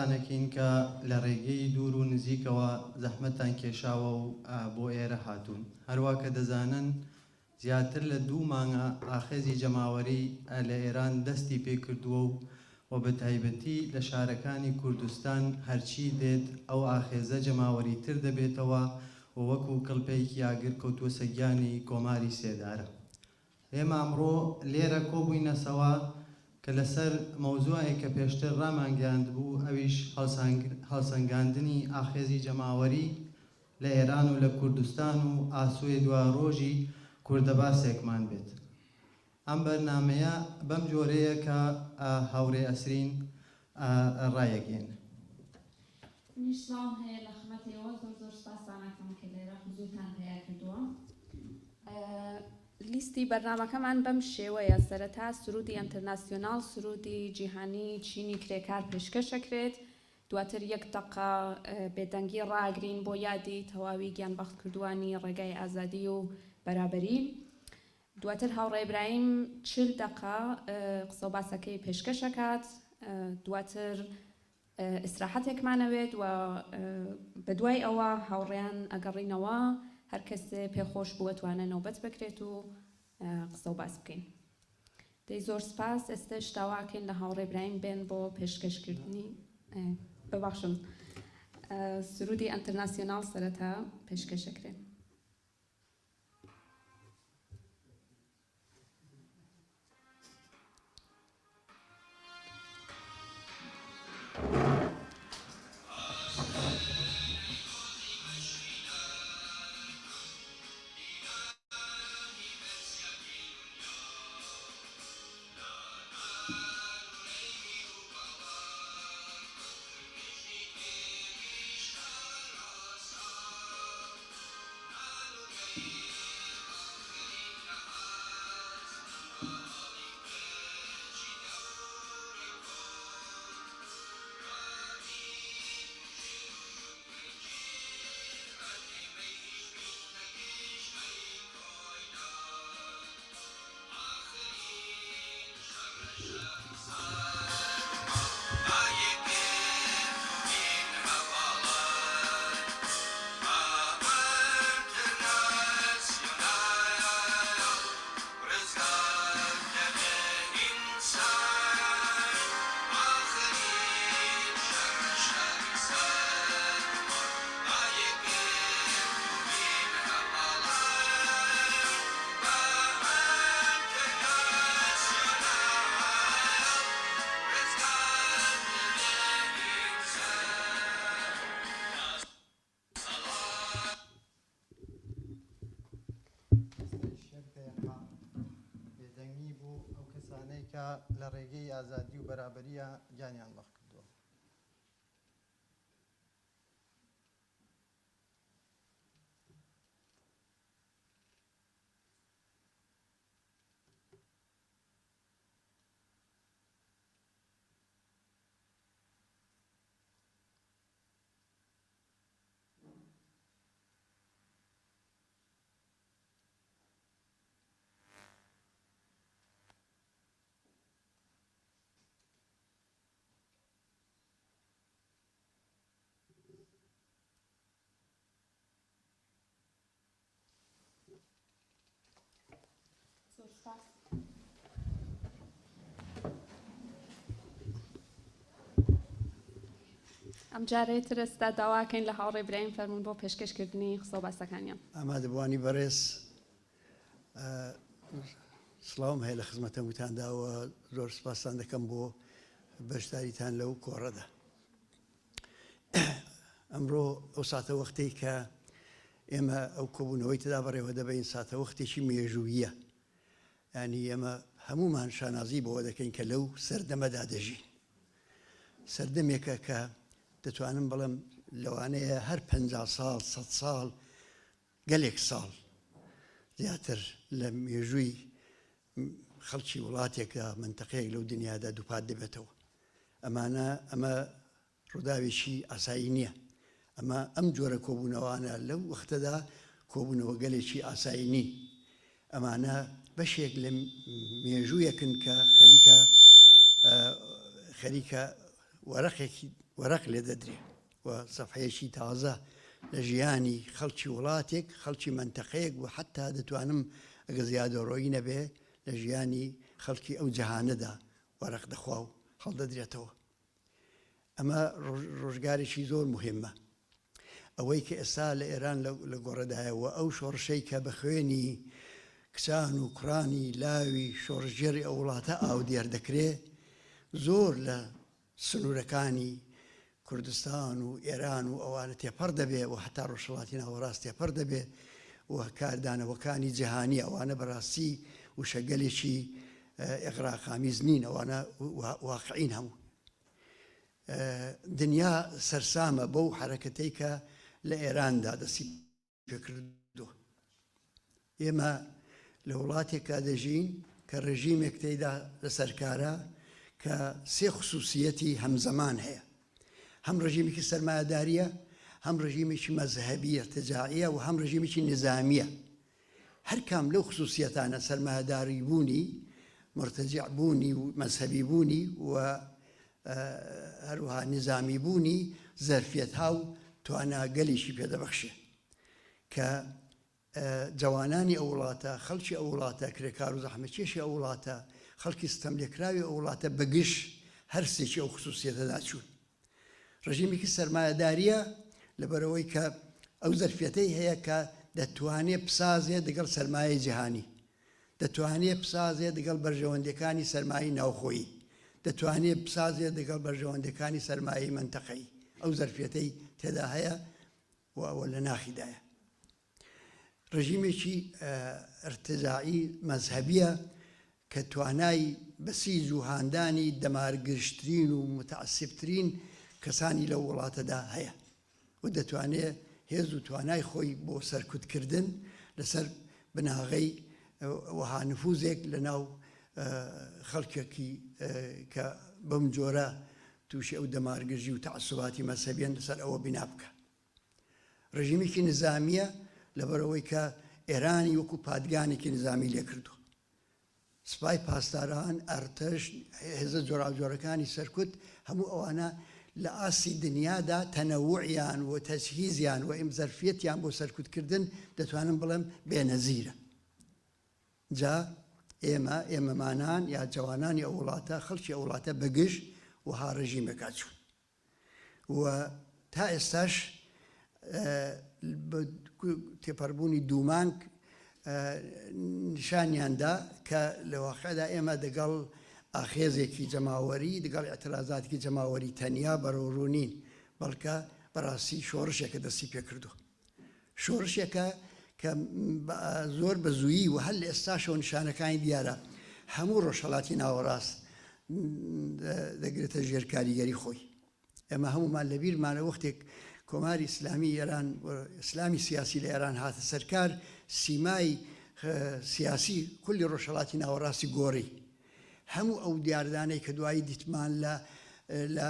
سپاسانەکەین کە لە ڕێگەی دوور و نزیکەوە زەحمەتان کێشاوە و بۆ ئێرە هاتوون. هەروە کە دەزانن زیاتر لە 2 مانگە ئاخێزی جەماوەری لە ئێران دەستی پێکردووە و بە تایبەتی لە شارەکانی کوردستان هەرچی دێت ئەو ئاخێزە جەماوەری تر دەبێتەوە و وەکو کڵپەیەکی یاگر کەوتووە سەگیانی کۆماری سێدارە. ئێمە ئەمڕۆ لێرە کۆبووینەسەوە کە لەسەر مەوزوعێک کە پێشتر ڕامانگەاند بوو، ئەویش هەڵسەنگاندنی ئاخێزی جەماوەری لە ئێران و لە کوردستان و ئاسووی دوا ڕۆژی کوردەباسێکمان بێت. ئەم بەرنامەیە بەم جۆرەیە کە هاوڕێ ئەسرین ڕایەگەین. نیشتڵام هەیە لە خمەتەوە زۆر سپاسانەکەم کە لێرە حوزورتان هەیە کردووە. لیستی بەرنامەکەمان بەم شێوەیە: سەرەتا سرودی ئینتەرناسیۆناڵ، سرودی جیهانی چینی کرێکار پێشکەشەکرێت، دواتر 1 دقە بێدەنگی ڕاگرین بۆ یادی تەواوی گیانبەخت کردوانی ڕێگای ئازادی و بەرابەری، دواتر هاوڕێ ئیبراهیم 40 دقە قسە و باسەکەی پێشکەشەکات، دواتر ئیسراحەتێکمانەوێت و بەدوای ئەوە هاوڕێیان ئەگەڕینەوە، هەر کەسێ پێخۆش بووە توانە نۆبەت بکرێت و قسە و باس بکەین. دەی زۆر سپاس. ئێستش داواکەین لە هاوڕێ ئیبراهیم بێن بۆ پێشکەشکردنی ببەخشن سرودی ئینتەرناسیۆناڵ سەرەتا پێشکەشەکرێن. لە ڕێگەی ئازادی و بەرابەریە گیانیان بەخت کردووە. ئەم جارێتر ئێستا داواکەین لە هاوڕێ ئیبراهیم فەرموون بۆ پێشکەشکردنی قسە و باسەکانیان. ئامادەبوانی بەڕێز سڵاوم هەیە لە خزمەتەموتانداوە، زۆر سپاسان دەکەم بۆ بەشداریتان لەو کۆڕەدا. ئەمڕۆ ئەو ساتە وەختەی کە ئێمە ئەو کۆبوونەوەی تدا بەڕێوە دەبین ساتە وەختێکی مێژوویە، ینی ئێمە هەمومان شانازی بۆەوە دەکەین کە لەو سەردەمەدا دەژین. سەردەمێکە کە دەتوانم بڵم لەوانەیە هەر 50 ساڵ 100 ساڵ گەلێک ساڵ زیاتر لە مێژووی خەڵکی وڵاتێکدا منتەقەیەک لەو دنیادا دووپات دەبێتەوە. ئەمە ڕووداوێکی ئاسایی نییە. ئەم جۆرە کۆبوونەوانە لەو وەختەدا کۆبوونەوە گەلێکی ئاسایی نین. ئەمانە بەشێک لە مێژوویەکن کە خەریکە وەرەقێکی وەرەق لێ دەدرێ و سەفحەیەکی تازە لە ژیانی خەڵکی وڵاتێک خەڵکی منتەقەیەک و حتا دەتوانم ئەگە زیادەڕۆیی نەبێ لە ژیانی خەڵکی ئەو جەهانەدا وەرەق دەخوا و هەڵدەدرێتەوە. ئەمە ڕۆژگارێکی زۆر مهمە. ئەوەی کە ئێستا لە ئێران لە گۆڕەدایەوە ئەو شۆڕشەی کە بە خوێنی کچان و کوڕانی لاوی شۆڕژێری ئەو وڵاتە ئاودێر دەکرێ زۆر لە سنوورەکانی کوردستان و ئێران و ئەوانە تێپەڕ دەبێ و هەتا ڕۆژهەڵاتی ناوەڕاست تێپەڕ دەبێ و کاردانەوەکانی جیهانی ئەوانە بەڕاستی وشەگەلێکی ئێغراقامیز نین، ئەوانە واقعین هەموو. دنیا سەرسامە بەو حرەکەتەی کە لە ئێراندا دەستی پێکردووە. ئێمە لە وڵاتێکا دەژین کە ڕژیمێک تێیدا لەسەرکارە کە سێ خصوصیەتی هەمزەمان هەیە. هەم ڕژیمێکی سەرمایەداریە، هەم ڕژیمێکی مەذهەبی ارتجاعیە و هەم ڕژیمێکی نظامیە. هەر کام لەو خصوصیەتانە سەرمایەداری بوونی، مرتجع بوونی و مەذهەبی بوونی و هەروەها نظامی بوونی زەرفیەتها و تواناگەلیشی پێدەبەخشێ کە جوانانی ئەو وڵاتە، خەڵکی ئەو وڵاتە، کرێکار و زەحمەتکێشی ئەو وڵاتە، خەڵکی ستەملێکراوی ئەو وڵاتە بەگشت هەر سێکی ئەو خصوصیەتەدا چوون. ڕژیمێکی سەرمایەداریە لەبەرەوەی کە ئەو زەرفیەتەی هەیە کە دەتوانێت بسازێ دەگەڵ سەرمایەی جیهانی، دەتوانێت بسازێ دەگەڵ بەرژەوەندەکانی سەرمایەی ناوخۆیی، دەتوانێت بسازێ دەگەڵ بەرژەوەندەکانی سەرمایەی منتەقەی. ئەو زەرفیەتەی تێدا هەیە و ئەوە لە ناخیدایە. ڕژیمێکی ارتجاعی مەذهەبیە کە توانای بەسیج و هاندانی دەمارگشترین و متعسبترین کەسانی لەو وڵاتەدا هەیە و دەتوانێت هێز و توانای خۆی بۆ سەرکوتکردن لەسەر بناغەی وەها نفوزێک لە ناو خەڵکێکی کە بەم جۆرە تووشی ئەو دەمارگژی و تعسوباتی مەذهەبیان لەسەر ئەوە بنا بکە. ڕژیمێکی نظامیە لەبەرەوەی کە ئێرانی وەکو پادگانێکی نظامی لێ کردووە. سپای پاسداران، ئەرتەش، هێزە جۆراوجۆرەکانی سەرکوت هەموو ئەوانە لە ئاسی دنیادا تەنەووعیان و تەجهیزیان و ئیمزەرفیەتیان بۆ سەرکوتکردن دەتوانم بڵێم بێنەزیرە. جا ئێمەمانان یا جوانانی ئەو وڵاتە، خەڵکی ئەو وڵاتە بەگشت وها ڕژیمێکا چوون و تا ئێستاش تێپەڕبوونی دوومانگ نیشانیاندا کە لە واقعدا ئێمە دەگەڵ ئاخێزێکی جەماوەری، دەگەڵ ئەترازاتێکی جەماوەری تەنیا بەڕۆڕوونین، بەڵکە بەڕاستی شۆڕشێکە دەستی پێکردووە. شۆڕشێکە کە زۆر بە زوویی و هەر لە ئێستاشەوە نیشانەکانی دیارە هەموو ڕۆژهەڵاتی ناوەڕاست دەگرێتە ژێر کاریگەری خۆی. ئێمە هەمومان لەبیرمانە وەختێک کۆماری ئیسلامی ئێران، ئیسلامی سیاسی لە ئێران هاتە سەرکار، سیمای سیاسی کولی ڕۆژهەڵاتی ناوەڕاستی گۆڕی. هەموو ئەو دیاردانەی کە دوایی دیتمان لە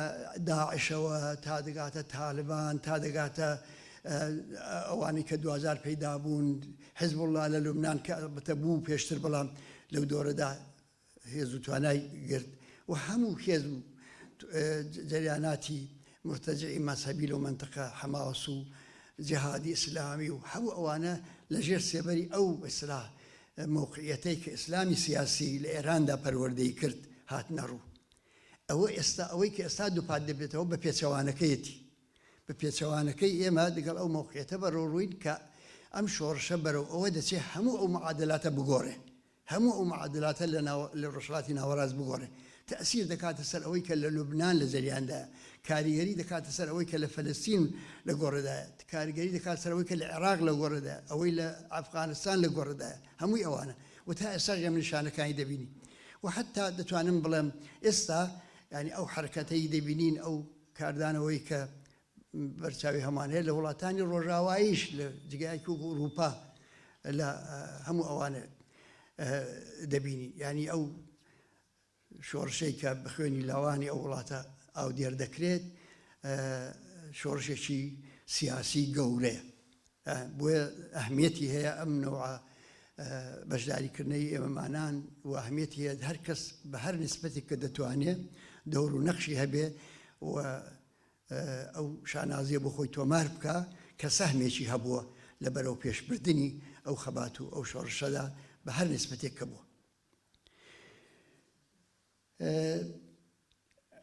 داعشەوە تا دەگاتە تالبان، تا دەگاتە ئەوانی کە 2000 پەیدا بوون، حزب الله لە لوبنان کە بەتە بوو پێشتر، بەڵام لەو دۆرەدا هێز و توانای گرت و هەموو هێز و جەریاناتی مرتجعی مەذهەبی لەو منتەقە، حەماس و جیهادی ئیسلامی و هەموو ئەوانە لەژێر سێبەری ئەو ئیسلاح موقعیەتەی کە ئیسلامی سیاسی لە ئێراندا پەروەردەی کرد هاتنە ڕوو. ئەوەی کە ئێستا دووپات دەبێتەوە بە پێچەوانەکەیەتی، بە پێچەوانەکەی ئێمە دەگەڵ ئەو موقعیەتە بەڕۆڕووین کە ئەم شۆڕشە بەرەو ئەوە دەچێت هەموو ئەو معادلاتە بگۆڕێ، هەموو ئەو معادلاتە لە ڕۆژهەڵاتی ناوەڕاست بگۆڕێ. تەئسیر دەکاتە سەر ئەوەی کە لە لوبنان لە جەریاندایە، کاریگەری دەکاتە سەر ئەوەی کە لە فەلەستین لە گۆڕەدایە، کاریگەری دەکات سەر ئەوەی کە لە عێراق لە گۆڕەدایە، ئەوەی لە ئەفغانستان لە گۆڕەدایە، هەمووی ئەوانە و تا ئێستا ئێمە نیشانەکانی دەبینی و حتا دەتوانم بڵێم ئێستا ینی ئەو حرەکەتەی دەبینین، ئەو کاردانەوەی کە بەرچاوی هەمان هەیە لە وڵاتانی ڕۆژاواییش لە جگایەکی وەکو ئوروپا لە هەموو ئەوانە دەبینی. ینی ئەو شۆڕشەی کە بە خوێنی لاوانی ئەو وڵاتە ئاودێر دەکرێت شۆڕشێکی سیاسی گەورەیە. بۆیە ئەهمیەتی هەیە ئەم نەوعە بەشداریکردنەی ئێمەمانان و ئەهمیەتی هەیە هەر کەس بە هەر نسبەتێک کە دەتوانێت دەور و نەخشی هەبێ و ئەو شانازیە بۆ خۆی تۆمار بکە کە سەهمێکی هەبووە لە بەرەو پێشبردننی ئەو خەبات و ئەو شۆڕشەدا بە هەر نسبەتێک کە بووە.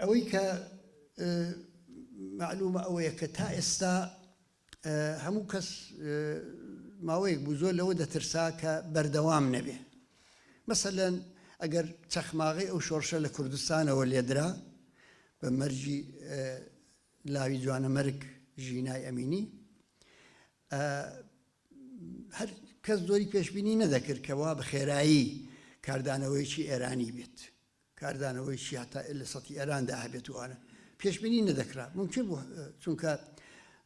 ئەوەی کە معلومە ئەوەیە کە تا ئێستا هەموو کەس ماوەیەک بوو زۆر لەوە دەترسا کە بەردەوام نەبێ. مەسەلەن ئەگەر چەخماغی ئەو شۆڕشە لە کوردستانەوە لێدرا بە مەرجی لاوی جوانەمەرگ ژینای ئەمینی، هەر کەس زۆری پێشبینی نەدەکرد کەوا بە خێرایی کاردانەوەیکی ئێرانی بێت، کاردانەوەیکی هەتا لە سەتی ئێراندا هەبێت وانە پێشبینی نەدەکرا. ممکن بوو چونکە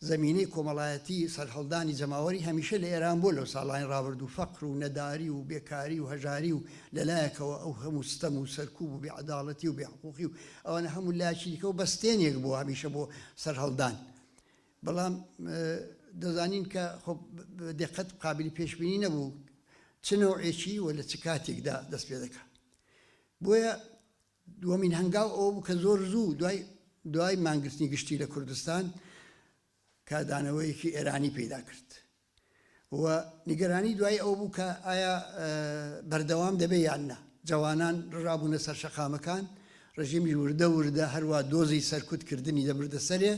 زمینەی کۆمەڵایەتی سەرهەڵدانی جەماوەری هەمیشە لە ئێران بۆ لەو ساڵانی ڕابردوو فەقر و نەداری و بێکاری و هەژاری و لەلایەکەوە ئەو هەموو ستەم و سەرکوب و بێعەداڵەتی و بێحقوقی و ئەوانە هەموو لایەکی دیکە و بەستێنێک بوو هەمیشە بۆ سەرهەڵدان. بەڵام دەزانین کە دقت قابلی پێشبینی نەبوو چ نەوعێکی و لە چ کاتێکدا دەست پێ دەکات. بۆیە دووەمین هەنگاو ئەوە بوو کە زۆر زوو دوای مانگرتنی گشتی لە کوردستان کاردانەوەیەکی ئێرانی پیدا کرد و نیگەرانی دوای ئەو بوو کە ئایا بەردەوام دەبێ یان نا. جوانان ڕابوونە سەر شەقامەکان، ڕژیمی وردە هەروە دۆزی سەرکوتکردنی دەبردە سەرێ،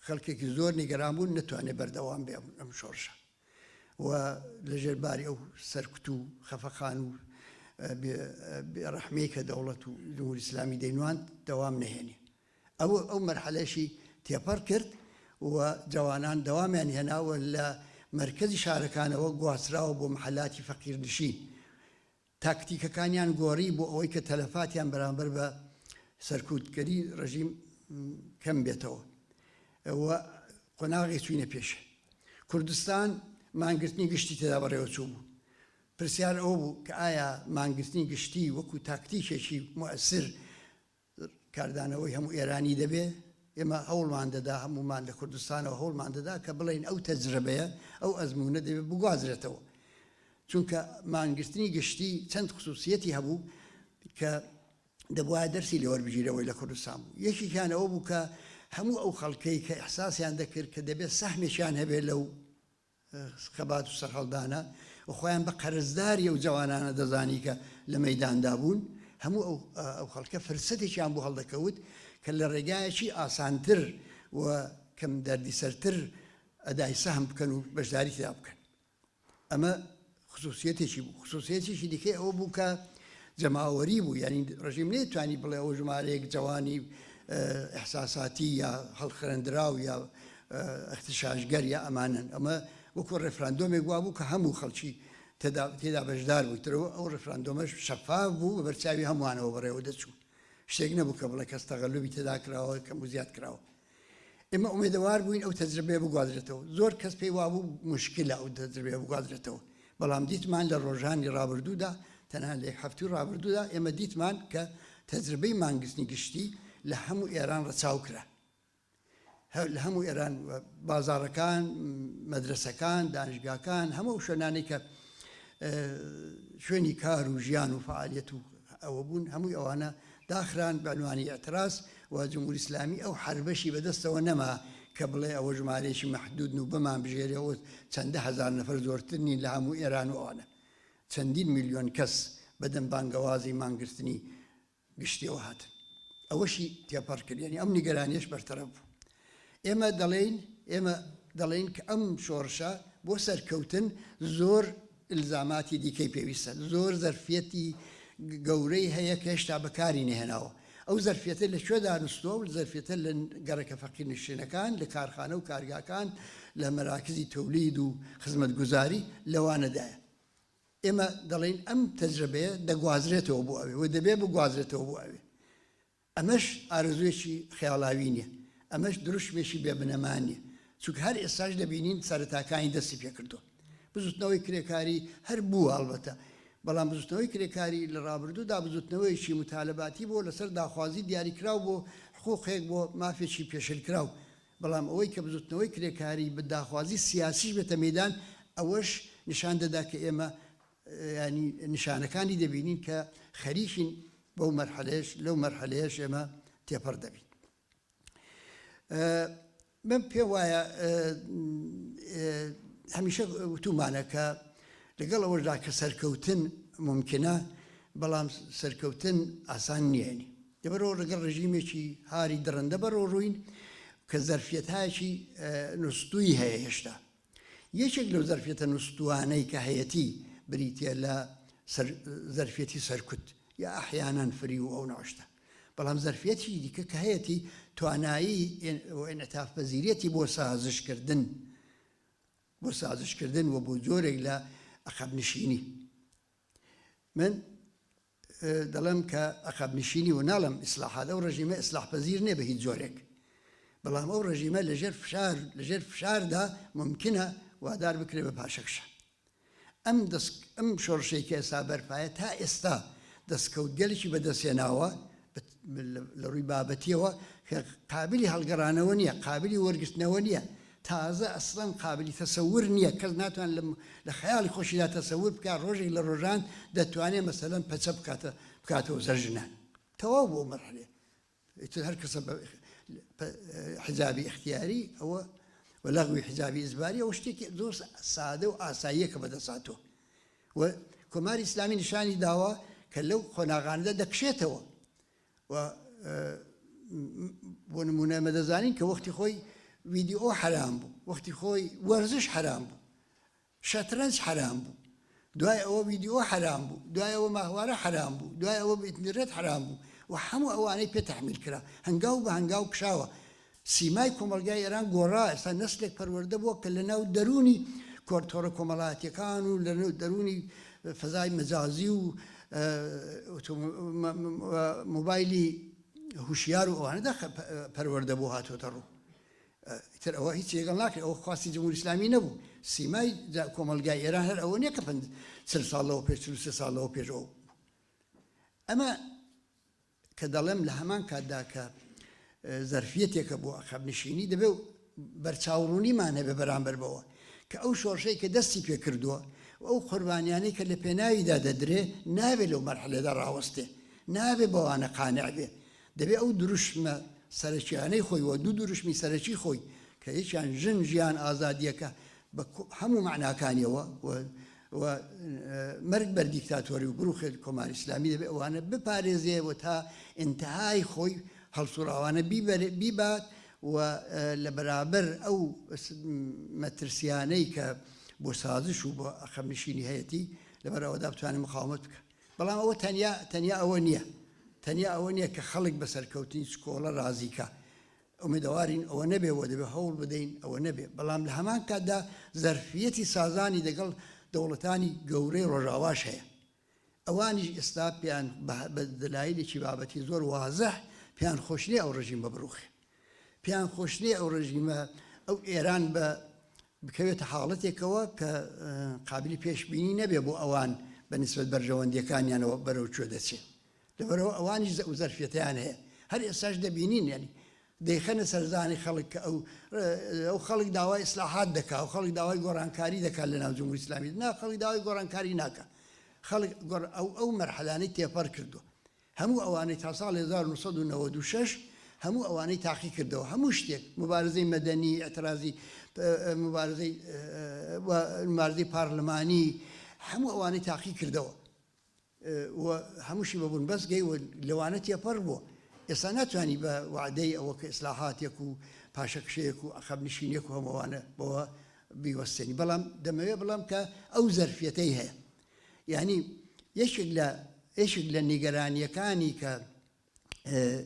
خەڵکێکی زۆر نیگەران بوون نەتوانێت بەردەوام بێ ئەم شۆڕشە و لەژێر باری ئەو سەرکوت و خەفەخان و بێڕەحمەی کە دەوڵەت و جمهوری ئیسلامی دەینوان دەوام نەهێنێ. ئەو مەرحەلەشی تێپەڕ کرد و جوانان دەوامیان هێناوە لە مرکزی شارەکانەوە گواستراوە بۆ محەلاتی فەقیرنشین. تاکتیکەکانیان گۆڕی بۆ ئەوەی کە تەلەفاتیان بەرامبەر بە سەرکوتکەری ڕژیم کەم بێتەوە و قۆناغی چوینە پێشە. کوردستان مانگرتنی گشتی تێدا بەڕێوەچوو بوو. پرسیار ئەو بوو کە ئایا مانگرتنی گشتی وەکو تاکتیکێکی مؤثر کاردانەوەی هەموو ئێرانی دەبێ؟ ئێمە هەوڵمان دەدا هەمومان لە کوردستانەوە هەوڵمان دەدا کە بڵێن ئەو تەجربەیە ئەو ئەزموونە دەبێت بگوازرێتەوە، چونکە مانگرتنی گشتی چەند خصوصیەتی هەبوو کە دەبوایە دەرسی لێوەربگیرەوەی لە کوردستان بوو. یەکێکیان ئەوە بوو کە هەموو ئەو خەڵکەی کە ئەحساسیان دەکرد کە دەبێت سەهمێکیان هەبێت لەو خەبات و سەرهەڵدانە و خۆیان بە قەرزداری ئەو جوانانە دەزانی کە لە مەیداندا بوون، هەموو ئەو خەڵکە فرسەتێکیان بۆ هەڵدەکەوت کە لە ڕێگایەکی ئاسانتر و کەم دەردی سەرتر ئەدای سەهم بکەن و بەشداری تێدا بکەن. ئەمە خصوصیەتێکی بوو. خصوصیەتێکی دیکەی ئەوە بوو کە جەماوەری بوو، یعنی ڕژیم نەیتوانی بڵێ ئەوە ژمارەیەک جوانی ئەحساساتی یا هەڵخرەندراو یا اختشاشگەر یا ئەمانن. ئەمە وەکو ڕێفراندۆمێک وا بوو کە هەموو خەڵکی تێدا بەشدار بوویترەوە. ئەو ڕێفراندۆمەش شەفاف بوو بە بەرچاوی هەمووانەوە بەڕێوە دەچوو. شتێک نەبوو کە بڵێ کەس تەغەلوبی تێدا کراوە کەم و زیاد کراوە. ئێمە ئومێدەوار بووین ئەو تەجربەیە بگوازرێتەوە. زۆر کەس پێی وابوو مشکلە ئەو تەجربەیە بگوازرێتەوە، بەڵام دیتمان لە ڕۆژانی ڕابردوودا تەنها لە هەفتوی ڕابردوودا ئێمە دیتمان کە تەجربەی مانگرتنی گشتی لە هەموو ئێران ڕەچاو کرا. لە هەموو ئێران بازاڕەکان، مەدرسەکان، دانیشگاکان، هەموو شوێنانەی کە شوێنی کار و ژیان و فعالیەت و ئەوە بوون، هەمووی ئەوانە داخران بە عنوانی ئەتراس و جمهوری ئیسلامی ئەو حربەشی بەدەستەوە نەما کە بڵێ ئەوە ژمارەیەکی مەحدود و بمان بژێرەوە چەندە هەزار نەفەر زۆرتر نین لە هەموو ئێران و ئەوانە. چەندین میلیۆن کەس بەدەم بانگەوازی مانگرتنی گشتیەوە هاتن. ئەوەشی تێپەڕ کرد، یعنی ئەم نیگەرانیەش بەرتەرەف بوو. ئێمە دەڵێن کە ئەم شۆڕشە بۆ سەرکەوتن زۆر ئیلزاماتی دیکەی پێویستە، زۆر زەرفەتی گەورەی هەیە کە هێشتا بەکاری نەهێناوە. ئەو زەرفەتە لەکوێ دانوستووە و زەرفەتە لە گەڕەکە فەقیرنشینەکان، لە کارخانە و کارگاکان، لە مەراکزی تەولید و خزمەتگوزاری لەوانەدایە. ئێمە دەڵێن ئەم تەجربەیە دەگوازرێتەوە بۆ ئەوێ و دەبێ بگوازرێتەوە بۆ ئەوێ. ئەمەش ئارزوێکی خەیاڵاوی نییە، ئەمەش دروشمێکی بێبنەمانیە، چونکە هەر ئێستاش دەبینین سەرەتاکانی دەستی پێکردووە. بزوتنەوەی کرێکاری هەر بووە ئەڵبەتە، بەڵام بزوتنەوەی کرێکاری لە ڕابردوودا بزوتنەوەیکی متالەباتی بۆ لەسەر داخوازی دیاریکراو بۆ حقوقێک بۆ مافێکی پێشلکراو. بەڵام ئەوەی کە بزوتنەوەی کرێکاری بە داخوازی سیاسیش بێتە مەیدان، ئەوەش نیشان دەدا کە ئێمە ینی نیشانەکانی دەبینین کە خەریکین بەو مەرحەلەیەش، لەو مەرحەلەیەش ئێمە تێپەڕ دەبین. من پێ وایە هەمیشە وتومانە کە لەگەڵ ئەوەشدا کە سەرکەوتن ممکنە بەڵام سەرکەوتن ئاسان نییەنی دەبەرەوە لەگەڵ ڕژیمێکی هاری دڕندە بەرەوە ڕووین کە زەرفیەتایەکی نووسوی هەیە هێشتا یەکێک لەو زەرفیەتە نووسوانەی کە هەیەتی بریتە لە زەرفیەتی سەرکوت یا ئەحیانان فری و ئەو ناوشتە بەڵام زەرفیەتی دیکە کە هەیەتی توانایی ئێنەتافپەزیرەتی بۆ سازشکردن و بۆ جۆرێک لە عەقەبنشینی من دەڵێم کە عەقەبنشینی و ناڵم ئیسلاحات ئەو ڕژیمە ئیسلاحپەزیر نییە بە هیچ جۆرێک بەڵام ئەو ڕژیمە لەژێر فشاردا ممکنە وادار بکرێ بە پاشەکشە ئەم شۆڕشەی کە ئێستا بەرپایە تا ئێستا دەستکەوتگەلێکی بەدەستێناوە لە ڕووی بابەتیەوە کە قابلی هەڵگەڕانەوە نییە قابلی وەرگرتنەوە نییە تازە ئەسڵەن قابلی تەسەور نییە کەس ناتوان لە خەیاڵی خۆشیدا تەسەور بکات ڕۆژێک لە ڕۆژان دەتوانێت مەسەلەن پەچە بکاتەوە زەرژنان تەواو بۆ مەرحلێ هەر کەسە حجابی اختیاری ئەوە وەلەغوی حجابی ئیجباری ئەوە شتێکی زۆر سادە و ئاساییە کە بەدەساتەوە و کۆماری ئیسلامی نیشانی داوە کە لەو خۆناغانەدا دەکشێتەوە و بۆ نمونە مەدەزانین کە وەختی خۆی ویدیۆ حرام بوو وەختی خۆی وەرزش حرام بوو شەترەنج حرام بوو دوای ئەوە ویدیۆ حرام بوو دوای ئەوە ماهوارە حرام بوو دوای ئەوە ئینترنێت حرام بوو و هەموو ئەوانەی پێ تەحمیل کرا هەنگاو بە هەنگاو کشاوە سیمای کۆمەلگای ئێران گۆڕا ئێستا نەسلێک پەروەردە بووە کە لە ناو دەرونی کۆرتۆرە کۆمەڵایەتیەکان و لە دەرونی فەزای مەجازی و مۆبایلی هوشیار و ئەوانەدا پەروەردە بوو هاتوۆتە ڕوو تر ئەوە هیچ لەگەڵ ناکرێت ئەوە خواستی جمهوری ئیسلامی نەبوو سیمای کۆمەلگای ئێران هەر ئەوە نییە کە 40 ساڵەوە پێش 43 ساڵەوە پێشەوە ئەمە کە دەڵێم لە هەمان کاتدا کە زەرفیەتێکە بۆ عەقەبنشینی دەبێت بەرچاوڕوونیمان هەبێ بەرامبەر بەوە کە ئەو شۆڕشەی کە دەستی پێ کردووە و ئەو قوربانیانەی کە لە پێناویدا دەدرێ نابێت لەو مەرحلەدا ڕاوەستێ نابێت بەوانە قانع بێ دەبێت ئەو دروشمە سەرەکیانەی خۆی وە دوو دروشمی سەرەکی خۆی کە یەکیان ژیان ئازادیەکە بە هەموو معناکانیەوە و مەرگ بەر دیکتاتۆری و بروخێت کۆماری ئیسلامی دەبێت ئەوانە بپارێزێەوە تا ئینتهای خۆی هەڵسوڕاوانە بیبات و لە بەرابەر ئەو مەترسیانەی کە بۆ سازش و بۆ عەقەبنشینی هەیەتی لەبەرەوەدا بتوانێت مقاومەت بکە بەڵام ئەوە تەنیا ئەوە نییە تەنیا ئەوە نییە کە خەڵک بە سەرکەوتنی سکۆڵە ڕازیکە ئومێدەوارین ئەوە نەبێەوە دەبێت هەوڵ بدەین ئەوە نەبێ بەڵام لە هەمان کاتدا زەرفیەتی سازانی دەگەڵ دەوڵەتانی گەورەی ڕۆژاواش هەیە ئەوانیش ئێستا پێیان بە دلایلێکی بابەتی زۆر وازەح پێیان خۆش نییە ئەو ڕژیم ببڕوخێ پێیان خۆش نییە ئەو ڕژیمە ئەو ئێران بکەوێتە حاڵەتێکەوە کە قابلی پێشبینی نەبێ بۆ ئەوان بە نسبەت بەرژەوەندیەکانیانەوە بەرەو کوێ دەچێت لەبەرەوە ئەوانیش زەرفیەتیان هەیە هەر ئێستاش دەبینین یعنی دەیخەنە سەرزانی خەڵک کە ئەو خەڵک داوای ئیسلاحات دەکات و خەڵک داوای گۆڕانکاری دەکات لە ناو جمهوری ئیسلامی نا خەڵک داوای گۆڕانکاری ناکات خەڵک ئەو مەرحەلانەی تێپەڕ کردووە هەموو ئەوانەی تا ساڵی 1996 هەموو ئەوانەی تاقی کردەوە هەموو شتێک مبارزەی مەدەنی ئەترازی مبارزەی پارلمانی هەموو ئەوانەی تاقی کردەوە و هەمووشی بەبوون بەسگەی و لەوانە تێپەڕ بووە ئێستا ناتوانانی بە وعدەی ئەوە کە ئیسلاحاتێک و پاشەکشەیەک و عەقەبنشینیەک و هەمووانە بەوە بیوەستێنی بەڵام دەمەوێت بڵام کە ئەو زەرفیەتەی هەیە یعنی یەکێک لە نیگەرانیەکانی کە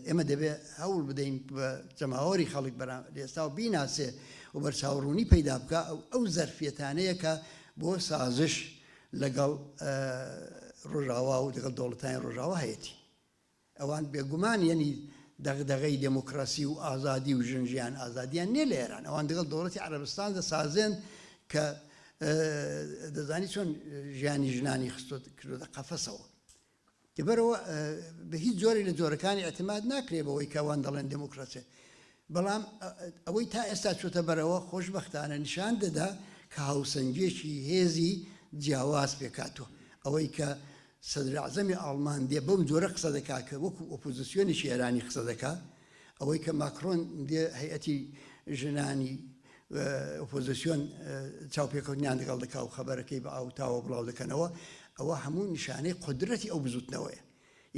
ئێمە دەبێت هەوڵ بدەین بە جەماوەری خەڵک ئێستا و بیناسێ و بەرچاوڕوونی پەیدا بکە ئەو زەرفیەتانەیە کە بۆ سازش لەگەڵ ڕۆژاوا و لەگەڵ دەوڵەتانی ڕۆژاوا هەیەی ئەوان بێگومان یعنی دەغدەغەی دموکراسی و ئازادی و ژنجیان ئازادیان نیە لە ئێران ئەوان دەگەڵ دەوڵەتی عەرەبستان دەسازێن کە دەزانی چۆن ژیانی ژنانی کردوتە قەفەسەوە لەبەرەوە بە هیچ جۆری لە جۆرەکانی ئەتماد ناکرێت بەوەی کە ئەوان دەڵێن دموکراسی بەڵام ئەوەی تا ئێستا چۆتە بەرەوە خۆشبەختانە نیشان دەدا کە هاوسەنگێکی هێزی جیاواز پێکاتوە ئەوەی کە سەدرعزەمی ئاڵمان دێ بەم جۆرە قسە دەکات کە وەکو ئۆپۆزیسیۆنێکی ئێرانی قسە دەکات ئەوەی کە ماکرۆن دێ هەیئەتی ژنانی ئۆپۆزیسیۆن چاوپێکەوتنیان لەگەڵ دەکا و خەبەرەکەی بە ئاوتاوە بڵاو دەکەنەوە، ئەوە هەموو نیشانەی قودرەتی ئەو بزوتنەوەیە.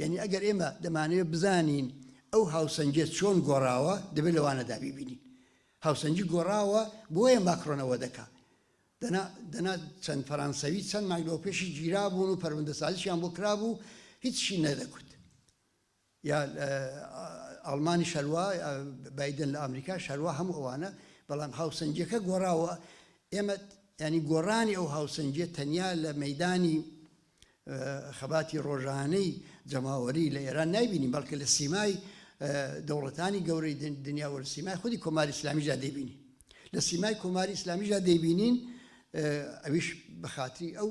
یعنی ئەگەر ئێمە دەمانەوێت بزانین ئەو هاوسەنجێت چۆن گۆڕاوە، دەبێت لەوانەدا بیبینین. هاوسەنجی گۆڕاوە بۆیە ماکرۆنەوە دەکا. دەنا چەند فەرانسەوی چەند مانگ لەوە پێشی گیرا بوون و پەروەردەسازیشیان بۆ کرابوو، هیچی نەدەکوت. یا ئەڵمانی شەروا، بایدن لە ئەمریکا شەروا، هەموو ئەوانە، بەڵام هاوسەنجەکە گۆڕاوە. ئێمە ینی گۆڕانی ئەو هاوسەنجێت تەنیا لە مەیدانی خەباتی ڕۆژانەی جەماوەری لە ئێران نایبینین، بەڵکە لە سیمای دەوڵەتانی گەورەی دنیا و لە سیمای خودی کۆماری ئیسلامیشدا دەیبینین. لە سیمای کۆماری ئیسلامیشدا دەیبینین، ئەویش بەخاتری ئەو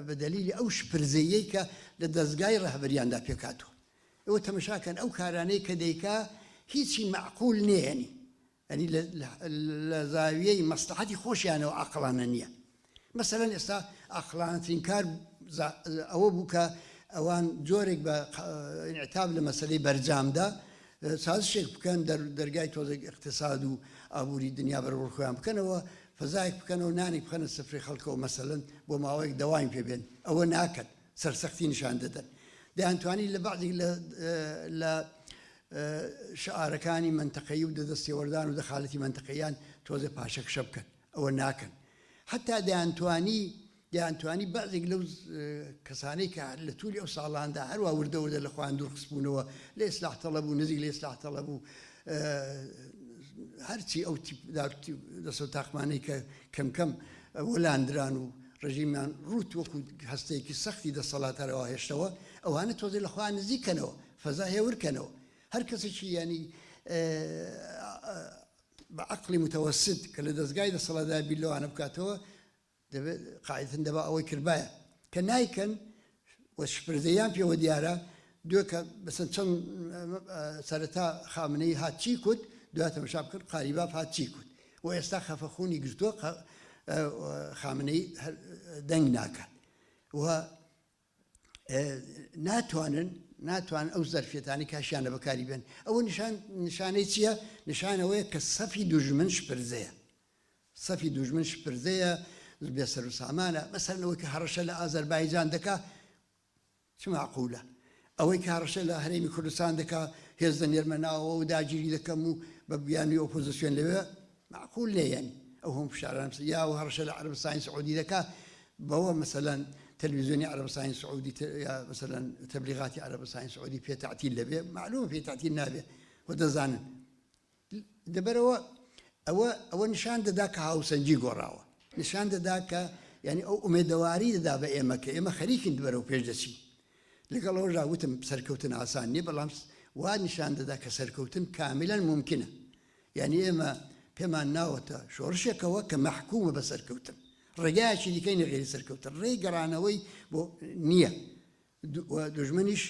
بەدەلیلی ئەو شپرزەیەی کە لە دەستگای ڕەهبەریاندا پێکاتوە. ئەوە تەمەشاکەن ئەو کارانەی کە دەیکا هیچی معقول نێنی، ئەنی لە زاویەی مەسلحەتی خۆشیانەوە عەقڵانە نییە. مەسەلەن ئێستا عەقڵانەترین کار ئەوە بوو کە ئەوان جۆرێک بە ئینعتاب لە مەسەلەی بەرجامدا سازشێک بکەن، دەرگای تۆزێک اقتصاد و ئابووری دنیا بەرەوەی خۆیان بکەنەوە، فەزایەک بکەنەوە، نانێک بخەنە سفرەی خەڵکەوە مەسەلەن بۆ ماوەیەک دەوایم پێبێن. ئەوە ناکەن، سەرسەختی نیشان دەدەن. دەیانتوانی لە بەعضێک لە شعارەکانی منتەقەیی و دەدەستێوەردان و دەخالەتی منتەقەیان تۆزە پاشەکشە بکەن، ئەوە ناکەن. حتا دەیانتوانی بەعضێک لەو کەسانەی کە لە توولی ئەو ساڵاندا هەروە وردە لە خۆیان دوورخستبوونەوە، لە ئیسلاح تەڵەب و نزیک لە ئیسلاح تەڵەب و هەرچی ئەو دەسەو تاقمانەی کە کەم وەلاندران و ڕژیمیان ڕوت وەکو هەستەیەکی سەختی دەسەڵاتەرەوە هێشتەوە، ئەوانە تۆزێ لە خۆیان نزیکەنەوە، فەزا هێورکەنەوە. هەر کەسێکی ینی بە عەقڵی متەوەسط کە لە دەستگای دەسەڵاتدا بیلەوانە بکاتەوە، دەبێت قاعدەتەن دەبا ئەوەی کردبایە کە نایکەن وە شپرزەیان پێوە دیارە. دوێکە بەسەر چەند سەرەتا خامنەی هات چی کوت، دواتە مەشا بکرد قاریباف هات چی کوت، و ئێستا خەفەخوونی گرتووە خامنەی دەنگ ناکات. و ناتوانن ئەو زەرفێتانی کاشیانە بەکاری بێن. ئەوە نیشانەی چییە؟ نیشانەوەیە کە سەفی دوژمن شپرزەیە، سەفی دوژمن شپرزەیە، بێسەر و سامانە. مەسەلەن ئەوەی کە هەڕەشە لە ئازەربایجان دەکا چ معقولە؟ ئەوەی کە هەڕەشە لە هەرێمی کوردستان دەکا، هێزدە نێرمەناوە و داگیری دەکەم و بە بیانی ئۆپۆزیسیۆن لەوێ، معقول لێیان ئەو هەم فشاران یا و هەڕەشە لە عەرەبستانی سعودی دەکا، بەوە مەسەلەن تەلەڤیزیۆنی عەرەبستانی سعودی یا مەسەلەن تەبلیغاتی عەرەبستانی سعودی پێ تەعتیل لەبێ، معلومە پێ تەعتیل نابێ و دەزانن. دەبەرەوە ئەوە نیشان دەدا کە هاوسەنجی گۆڕاوە، نیشان دەدا کە ینی ئەو ئومێدەواری دەدا بە ئێمە کە ئێمە خەریکین بەرەو پێش دەچین. لەگەڵ ئەوەژا وتم سەرکەوتن ئاسان نییە، بەڵام وا نیشان دەدا کە سەرکەوتن کاملەن ممکنە. یعنی ئێمە پێمان ناوەتە شۆڕشێکەوە کە مەحکومە بە سەرکەوتن، ڕێگایەکی دیکەی نەغێری سەرکەوتن، ڕێی گەڕانەوەی بۆ نییە. دوژمنیش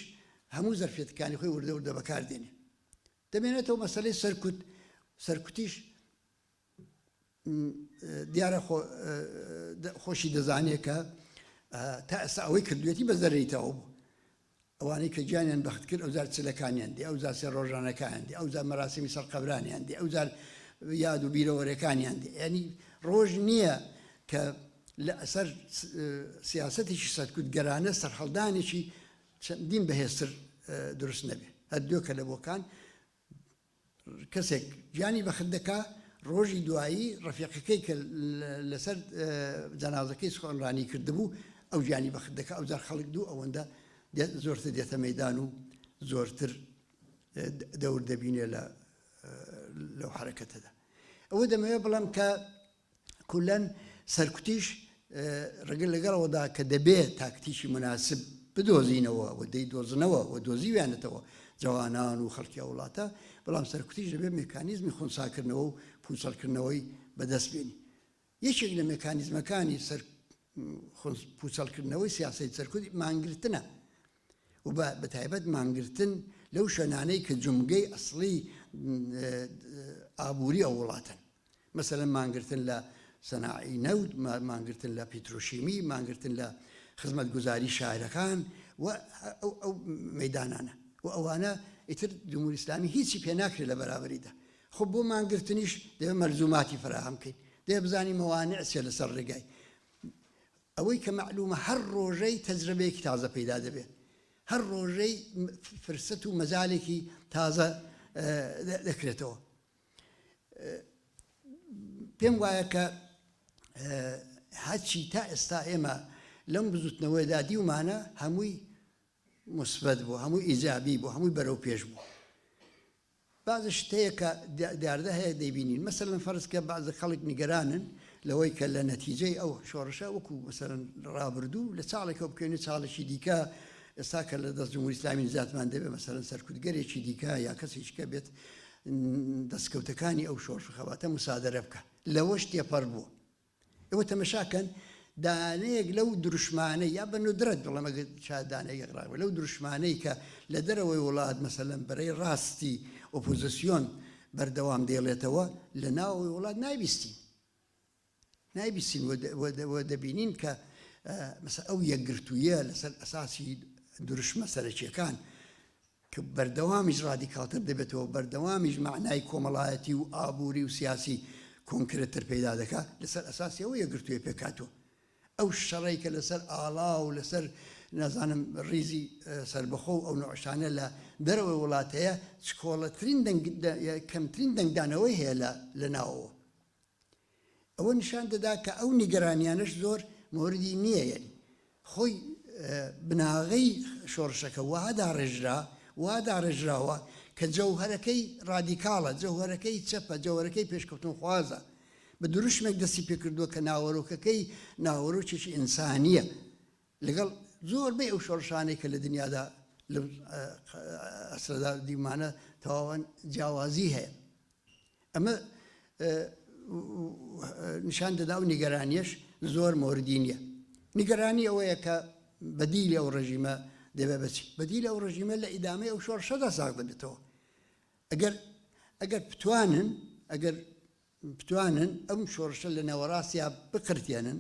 هەموو زەرفێتەکانی خۆی وردە بەکاردێنێ. دەمێنێتەوە مەسەلەی سەرکوتیش دیارە خۆشی دەزانێت کە تا ئێستا ئەوەی کردوێتی بە زەرەیتەوە بوو. ئەوانەی کە گیانیان بەخت کرد، ئەوزار چلەکانیان دی، ئەوزار سێ ڕۆژانەکانیان دی، ئەوزار مەراسمی سەرقەبرانیان دی، ئەوزار یاد و بیرەوەرەکانیان دی. ینی ڕۆژ نییە کە لە ئەسەر سیاسەتێکی سەرکوتگەرانە سەرهەڵدانێکی چەندین بەهێزتر دروست نەبێ. هەردووکە لە بۆکان کەسێک گیانی بەخت دەکا، ڕۆژی دوایی ڕەفیقەکەی کە لەسەر جەنازەکەی سخۆنڕانی کردبوو ئەو گیانی بەخت دەکا، ئەوزار خەڵک دوو ئەوەندە زۆرتر دێتە مەیدان و زۆرتر دەور دەبینێ لەو حرەکەتەدا. ئەوە دەمەوێت بڵام کە کولەن سەرکوتیش ڕەگەر لەگەڵەوەدا کە دەبێت تاکتیکی مناسب بدۆزینەوە و دەیدۆزنەوە و دۆزیویانێتەوە جوانان و خەڵکی وڵاتە، بەڵام سەرکوتیش دەبێت مێکانیزمی خونساکردنەوە و پوچەڵکردنەوەی بەدەستبێنی. یەکێک لە مێکانیزمەکانی پوچەڵکردنەوەی سیاسەی سەرکوتی مانگرتنە، و بە تایبەت مانگرتن لەو شوێنانەی کە جومگەی ئەسڵی ئابووری ئەو وڵاتن. مەسەلەن مانگرتن لە سەناعی نەوت، مانگرتن لە پیترۆشیمی، مانگرتن لە خزمەتگوزاری شارەکان و ئەو مەیدانانە. و ئەوانە ئیتر جمهوری ئیسلامی هیچی پێ ناکرێت لە بەرابەریدا. خۆ بۆ مانگرتنیش دەبێت مەرزوماتی فراهم بکەین، دەبێت بزانی مەوانع چێ لەسەر ڕێگای ئەوەی کە معلومە هەر ڕۆژەی تەجربەیەکی تازە پەیدا دەبێت، هەر ڕۆژەی فرسەت و مەجالێکی تازە دەکرێتەوە. پێم وایە کە هەرچی تا ئێستا ئێمە لەم بزوتنەوەیدا دیومانە هەمووی مثبت بوو، هەمووی ئیجابی بوو، هەمووی بەرەو پێش بوو. بعض شتەیە کە دیاردە هەیە دەیبینین، مەسەڵەن فەرز کە بعض خەڵک نیگەرانن لەوەی کە لە نەتیجەی ئەو شۆڕشە وەکو مەسەڵەن ڕابردوو لە چاڵێکەوە بکەوێنێت چاڵێکی دیکە ئێستا کە لە دەست جمهوری ئیسلامی نزاتمان دەبێت مەسەڵەن سەرکوتگەرێکی دیکە یا کەسێکە بێت دەستکەوتەکانی ئەو شۆڕش خەباتە مسادرە بکە، لەوەش تێپەڕ بووە. ئەوە تەمەشاکەن دانەیەک لەو دروشمانەی یا بە ندرەت بڵێم ئەگەر دانەیەک ڕاوە لەو دروشمانەی کە لە دەرەوەی وڵات مەسەڵەن بەرەی ڕاستی ئۆپۆزیسیۆن بەردەوام دێڵێتەوە لە ناوەوەی وڵات نایبیستین وە دەبینین کە ئەو یەکگرتوویە لەسەر ئەساسی دروشمە سەرەکیەکان کە بەردەوامیش ڕادیکالتر دەبێتەوە، بەردەوامیش معنای کۆمەڵایەتی و ئابووری و سیاسی کۆنکرێتتر پەیدا دەکات لەسەر ئەساسی ئەوە یەکگرتوویە پێکاتەوە. ئەو شەڕی کە لەسەر ئاڵا و لەسەر نازانم ڕیزی سربەخۆ و ئەو نوعشانە لە دەرەوەی وڵاتەیە چکۆڵەترین کەمترین دەنگدانەوەی هەیە لە ناوەوە. ئەوە نیشان دەدا کە ئەو نیگەرانیانش زۆر موردی نییە، یعنی خۆی بناغەی شۆڕشەکە وا داڕێژراوە کە جەوهەرەکەی ڕادیکاڵە، جەوهەرەکەی چەپە، جەوهەرەکەی پێشکەوتن خوازە، بە دروشمێک دەستی پێکردووە کە ناوەڕۆکەکەی ناوەڕۆکێکی ئینسانیە لەگەڵ زۆربەی ئەو شۆڕشانەی کە لە دنیادا لە ئەسرەدا دیمانە تەواوەن جیاوازی هەیە. ئەمە نیشان دەدا و نیگەرانیەش زۆر موردی نییە. نیگەرانی ئەوەیە کە بەدیلی ئەو ڕژیمە دەبێت بچی، بەدیلی ئەو ڕژیمە لە ئیدامەی ئەو شۆڕشەدا ساغ دەبێتەوە. ئەگەر بتوانن ئەم شۆڕشە لە نەوەڕاستیا بقرتێنن،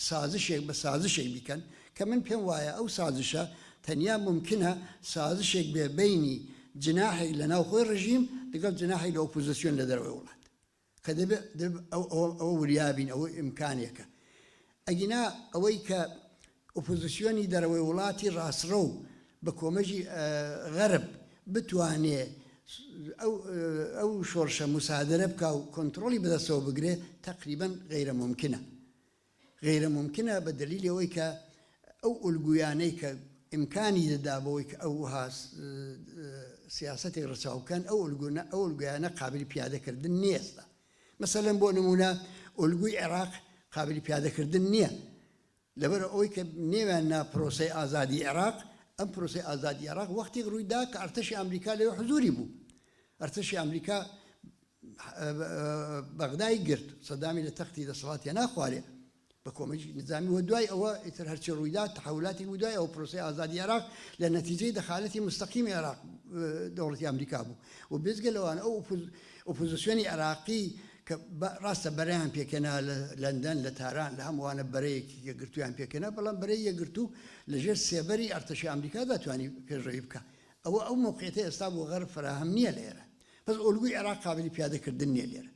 سازشێک بە سازشێک بیکەن کە من پێم وایە ئەو سازشە تەنیا ممکنە سازشێک بێ بینی جناحێک لە ناوخۆی ڕژیم لەگەڵ جناحێک لە ئۆپۆزیسیۆن لە دەرەوەی وڵات کە دەبێت ئەوە وریابین، ئەوە ئیمکانێکە. ئەگینا ئەوەی کە ئۆپۆزیسیۆنی دەرەوەی وڵاتی ڕاستڕە و بە کۆمەژی غەرب بتوانێ ئەو شۆڕشە مسادرە بکە و کۆنتترۆلی بەدەستەوە بگرێ تقریبەن غیرە ممکنە بە دلیلی ئەوەی کە ئەو ئولگویانەی کە ئیمکانی دەدا بەوەی کە ئەوها سیاسەتێک ڕەچاوکەن ئەو ئولگویانە قابلی پیادەکردن نییە. مەسەڵەن بۆ نمونە ئولگوی عێراق قابلی پیادەکردن نییە لەبەر ئەوەی کە نێوان نا پرۆسەی ئازادی عێراق، ئەم پرۆسەی ئازادی عێراق وەختی ڕوویدا کە ئەرتەشی ئەمریکا لەوێ حزوری بوو. ئەرتەشی ئەمریکا بەغدای گرت، سەدامی لە تەختی دەسەڵاتی ناخوارێ بە کۆمەژی نظامی و دوای ئەوە ئیتر هەرچی ڕوویدا تحولاتی بوو دوای ئەو پرۆسەی ئازادی عێراق لە نەتیجەی دەخالەتی مستەقیمی عێراق دەوڵەتی ئەمریکا بوو و بێجگە لەوانە ئەو ئۆپۆزیسیۆنی عێراقی کە ڕاستە بەرەیان پێکەنا لە لەندەن لە تاران لە هەمووانە بەرەیەکی یەکگرتویان پێکەنا، بەڵام بەرەی یەکگرتو لەژێر سێبەری ئەرتەشی ئەمریکا دەتوانی پێشڕەوی بکە. ئەو موقعیتە ئێستا بۆ غەرب فراهم نییە لێرە، بەس ئۆلگوی عێراق قابلی پیادەکردن نییە لێرە.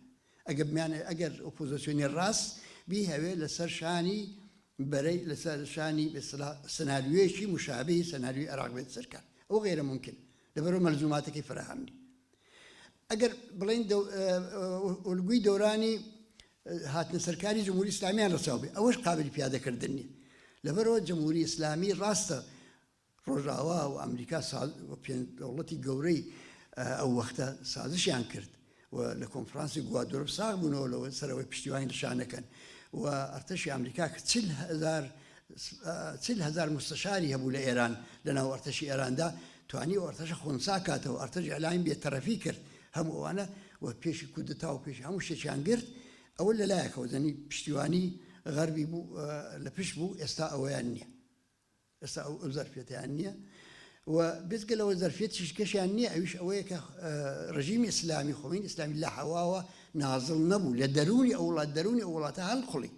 ئەگەر ئۆپۆزیسیۆنی ڕاست بی هەوێ لەسەر شانی بەرەی لەسەر شانی سناریۆیەکی مشابهی سناریۆی عێراق بێت سەرکار، ئەو غیرە ممکن لەبەرەوە مەلزوماتەکەی فراهم نیە. ئەگەر بڵین ئۆلگوی دەورانی هاتنە سەرکاری جمهوری ئیسلامیان ڕەچاو بێ، ئەوەش قابلی پیادەکردن نییە. لەبەرەوە جمهوری ئیسلامی ڕاستە ڕۆژاوا و ئەمریکا دەوڵەتی گەورەی ئەو وەختە سازشیان کرد و لە کۆنفرانسی گوادۆرب ساغ بوونەوە لەوە سەرەوەی پشتیوانی نیشانەکەن و ئەرتەشی ئەمریکا کە 40,000 مستەشاری هەبوو لە ئێران لەناو ئەرتەشی ئێراندا توانی ئەو ئەرتەشە خۆنسا کاتەوە، ئەرتەش ئەلایم بێتەرەفی کرد هەموو ئەوانە و پێشی کودتا و پێشی هەموو شتێکیان گرت. ئەوە لەلایەکەوە زەنی پشتیوانی غەربی بوو لە پشت بوو، ئێستا ئەوەیان نییە، ئێستا ئەو زەرفێتیان نییە و بێزگە لەوە زەرفێتیش کەشیان نییە. ئەویش ئەوەیە کە ڕژیمی ئیسلامی خۆین ئیسلامی لە حەواوە نازڵ نەبوو، لە دەرونی ئەو وڵات دەرونی ئەو وڵاتە هەڵخوڵی.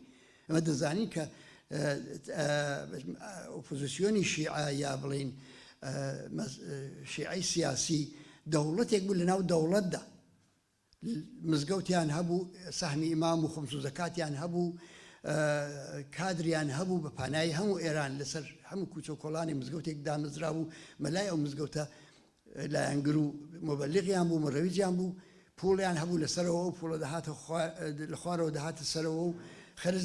ئەمە دەزانین کە ئۆپۆزیسیۆنی شیعە یا بڵین شیعەی سیاسی دەوڵەتێک بوو لەناو دەوڵەتدا مزگەوتیان هەبوو سەهمی ئیمام و خمس و زەکاتیان هەبوو کادریان هەبوو بە پانایی هەموو ئێران لەسەر هەموو کوچە و کۆڵانی مزگەوتێک دامەزرا بوو مەلای ئەو مزگەوتە لایەنگر و مۆبەلیغیان بوو مڕەویجیان بوو پوڵیان هەبوو لەسەرەوە و پوڵە دەهاتە لە خوارەوە دەهاتە سەرەوە و خەرج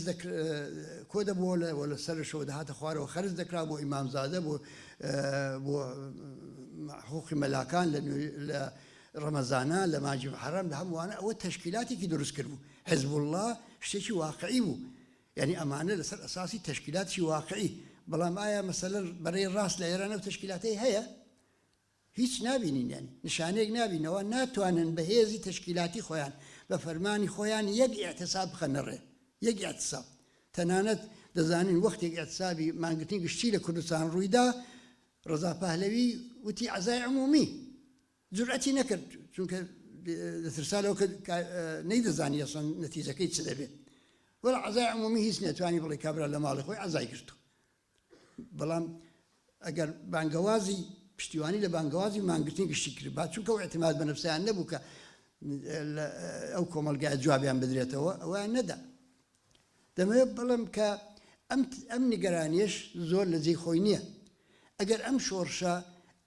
کۆ دەبووە لە سەرشەوە دەهاتە خوارەوە خەرج دەکرا بۆ ئیمامزادە بۆ حقوقی مەلاکان لە ڕەمەزانە لە ماجی حەرەم لە هەمووانە ئەوە تەشکیلاتێکی دروست کرد بوو حیزب الله شتێکی واقعی بوو یعنی ئەمانە لەسەر ئەساسی تەشکیلاتی واقعی بەڵام ئایا مەسەلەن بەرەی ڕاست لە ئێرانە و تەشکیلاتەی هەیە هیچ نابینین ینی نیشانەیەک نابینەوە ناتوانن بەهێزی تەشکیلاتی خۆیان بە فەرمانی خۆیان یەک ئیعتیساب بخەنەڕێ یەک ئیعتیساب تەنانەت دەزانین وەختێک ئیعتیسابی مانگرتنی گشتی لە کوردستان ڕوویدا ڕەزا پەهلەوی وتی عەزای عمومی جورئەتی نەکرد چونکە دەترسالەوە کە نەیدەزانی ئەسڵەن نەتیجەکەی چ دەبێت وەڵا عەزای عمومی هیچ نەتوانی بڵێ کابرا لە ماڵی خۆی عەزای گرتو بەڵام ئەگەر بانگەوازی پشتیوانی لە بانگەوازی مانگرتنی گشتی کرد با چونکە ئەعتیماد بە نەفسیان نەبوو کە ئەو کۆمەلگای جوابیان بدرێتەوە ئەویان نەدا دەمەوێت بڵم کە ئەم نیگەرانیش زۆر لە جێی خۆی نییە ئەگەر ئەم شۆڕشە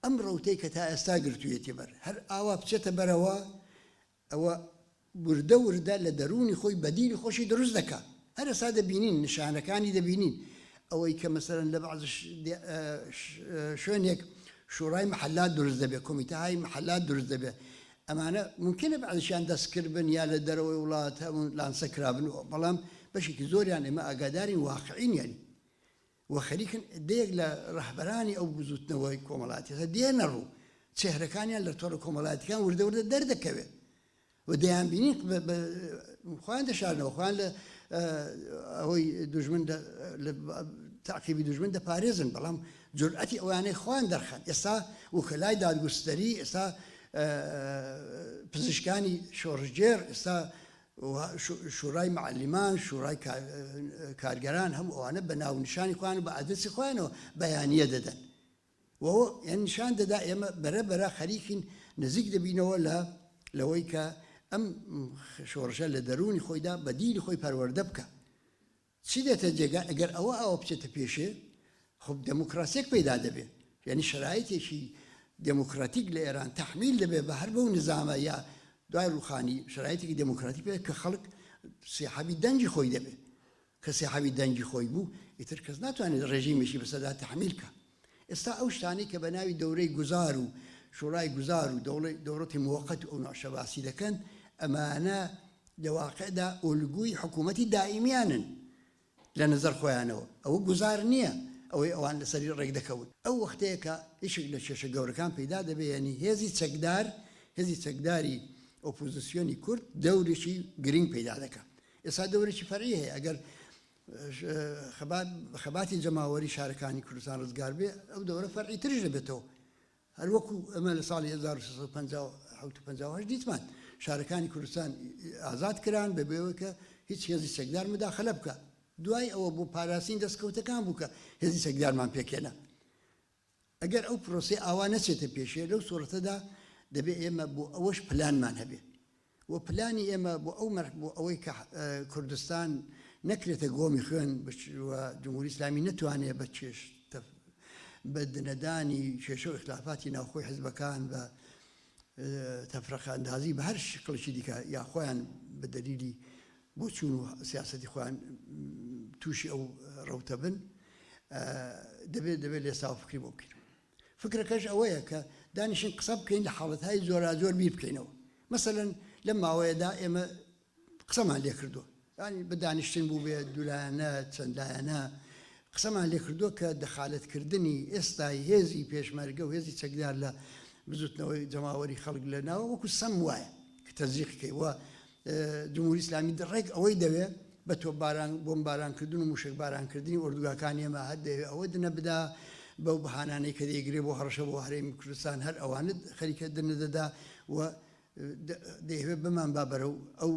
ئەم ڕەوتەی کە تا ئێستا گرتوویەتی بەر هەر ئاوا بچێتە بەرەوە ئەوە وردە وردە لە دەرونی خۆی بەدیلی خۆشی دروست دەکات هەر ئێستا دەبینین نیشانەکانی دەبینین ئەوەی کە مەسەرەن لە بەعض شوێنێک شورای محلات دروست دەبێت کۆمیتەهای محلات دروست دەبێت ئەمانە ممکنە بەعضیشیان دەستکرد بن یا لە دەرەوەی وڵات هەموو لانسە کرابن بەڵام بەشێکی زۆریان ئێمە ئاگاداری واقعین یانی وەخەریکن دەیەک لە ڕەهبەرانی ئەو بزوتنەوەی کۆمەڵاتیەکە دێنە ڕوو چێهرەکانیان لە تۆڕە کۆمەڵاتیەکان وردە وردە دەردەکەوێت و دەیان بینین خۆیان دەشارنەوە خۆیان لە ئەوەی دوژمن تعقیبی دوژمن دەپارێزن بەڵام جورئەتی ئەوانەی خۆیان دەرخەن ئێستا وکەلای دادگستەری ئێستا پزیشکانی شۆڕژێر ئێستا شورای معلمان شورای کارگەران هەموو ئەوانە بە ناونیشانی خۆیان و بە ئادرسی خۆیانەوە بەیانیە دەدەن وەوە یان نیشان دەدا ئێمە بەرە خەریکین نزیک دەبینەوە لەوەی کە ئەم شۆڕشە لە دەرونی خۆیدا بە دیری خۆی پەروەردە بکە چی دێتە جێگا ئەگەر ئەوە بچێتە پێشێ خب دموکراسیەک پەیدا دەبێت یعنی شرایطێکی دموکراتیک لە ئێران تەحمیل دەبێت بە هەر بەو نظامە یا دوای ڕوخانی شرایطێکی دموکراتی پێ کە خەڵک سێحەبی دەنجی خۆی دەبێت کە سێحەبی دەنجی خۆی بوو ئیتر کەس ناتوانێت ڕێژیمێکی بەسەردا تەحمیل کە ئێستا ئەو شتانەی کە بە ناوی دەورەی گوزار و شورای گوزار و دەوڵەتی موقت و ئەو ناشەباسی دەکەن ئەمانە لە واقعدا ئۆلگوی حکوومەتی دائیمیانن لە نظر خۆیانەوە ئەوە گوزار نییە ئەوەی ئەوان لەسەری ڕێک دەکەون ئەو وەختەیە کە هیچێک لە کێشە گەورەکان پەیدا دەبێت ینی هێزی چەکداری ئۆپۆزیسیۆنی کورد دەورێکی گرنگ پەیدا دەکات ئێستا دەورێکی فەرعی هەیە ئەگەر خەباتی جەماوەری شارەکانی کوردستان ڕزگار بێ ئەو دەورە فەرعی ترش دەبێتەوە هەر وەکو ئەمە لە ساڵی 1950 دیتمان شارەکانی کوردستان ئازاد کران بەبێەوە کە هیچ هێزی چەکدار مداخەلە بکە دوای ئەوە بۆ پاراستنی دەستکەوتەکان بوو کە هێزی چەکدارمان پێکێنە ئەگەر ئەو پرۆسی ئاوا نەچێتە پێشێ لەو سوورەتەدا دەبێت ئێمە بۆ ئەوەش پلانمان هەبێ و پلانی ئێمە بۆ ئەوەی کە کوردستان نەکرێتە گۆمی خوێن و جمهوری ئیسلامی نەتوانێت بە چێش بە دنەدانی کێشە و ئختلافاتی ناوخۆی حیزبەکان بە تەفرەقە ئەندازی بە هەر شکڵێکی دیکە یا خۆیان بە دەلیلی بۆ چوون و سیاسەتی خۆیان تووشی ئەو ڕەوتە بن دەبێت لێستا و فکری بۆ بکەین فکرەکەش ئەوەیە کە دانیشین قسە بکەین لە حاڵەتهای زۆر بیر بکەینەوە مەسەلەن لەم ماوەیەدا ئێمە قسەمان لێ کردووە ینی بە دانیشتن بوو بێ دوولایەنە چەندلایەنە قسەمان لێ کردووە کە دەخالەتکردنی ئێستای هێزی پێشمەرگە و هێزی چەکدار لە بزوتنەوەی جەماوەری خەڵک لەناوە وەکو سەم وایە کە تەزیقکەی وە جمهوری ئیسلامی ڕێک ئەوەی دەوێت بە تۆ بۆمبارانکردن و موشک بارانکردنی ئۆردوگاکان ئێمە هەر دەوێت ئەوە دنە بدا بەو بەهانانەی کە دەیگرێ بۆ هەڕەشە بۆ هەرێمی کوردستان هەر ئەوانت خەریکە دنەدەدا و دەیەوێت بمان با بەرەو ئەو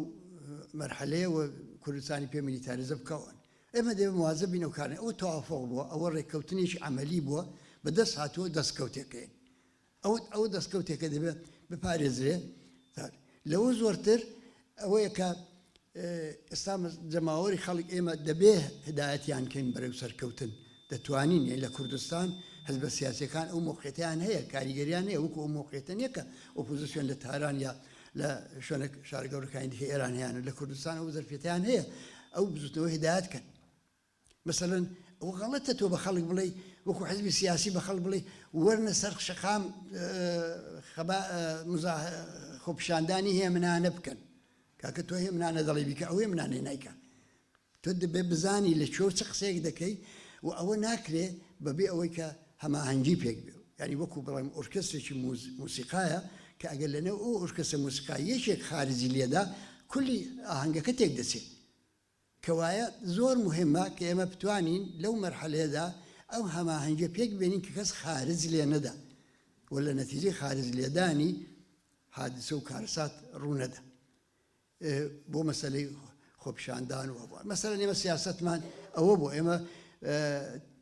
مەرحەلەیە و کوردستانی پێ میلیتاریزە بکەون ئێمە دەبێت موازە بین و کارن ئەوە تەوافق بووە ئەوە ڕێککەوتنیشی عەمەلی بووە بەدەست هاتووە دەستکەوتێکەکەین ئەو دەستکەوتێکە دەبێت بپارێزرێ لەوە زۆرتر ئەوەیە کە ئێستا جەماوەری خەڵک ئێمە دەبێ هدایەتیان کەین بەرەو سەرکەوتن دەتوانین لە کوردستان حزب سیاسیەکان ئەو مۆقعیتیان هەیە کاریگەریان هەیە وەکو ئەو مۆقعیتە نییە کە ئۆپۆزیسیۆن لە تاران یا لە شوێنە شارگەورەکانی دیکە ئێران هەیە لە کوردستان ئەو زەرفێتیان هەیە ئەو بزوتنەوە هدایەت کەن مثلەن ئەو غەڵەتە تۆ بە خەڵک بڵێ وەکو حزبی سیاسی بە خەڵک بڵێ وەرنە سەر شەقام خۆپیشاندانی هەیە منانە بکەن کاکە تۆ هەیە منانە دەڵێ بیکە ئەوەیە منانەی نایکە تۆ دەبێ بزانی لە چۆ چ قسەیەک دەکەی و ئەوە ناکرێ بەبێ ئەوەی کە هەماهەنگی پێک بێ ینی وەکو بەڵام ئۆرکسترێکی موسیقایە کە ئەگەر لەنێو ئەو ئۆرکسترە موسیقای یەکێک خارجی لێدا کولی ئاهەنگەکە تێک دەچێت کەوایە زۆر مهمە کە ئێمە بتوانین لەو مەرحەلەیەدا ئەو هەماهەنگە پێک بێنین کە کەس خارج لێ نەدا و لە نەتیجەی خارج لێدانی حادثە و کارەسات ڕوونەدا بۆ مەسەلەی خۆپیشاندان و هەبووە مەسەلەن ئێمە سیاسەتمان ئەوە بۆ ئێمە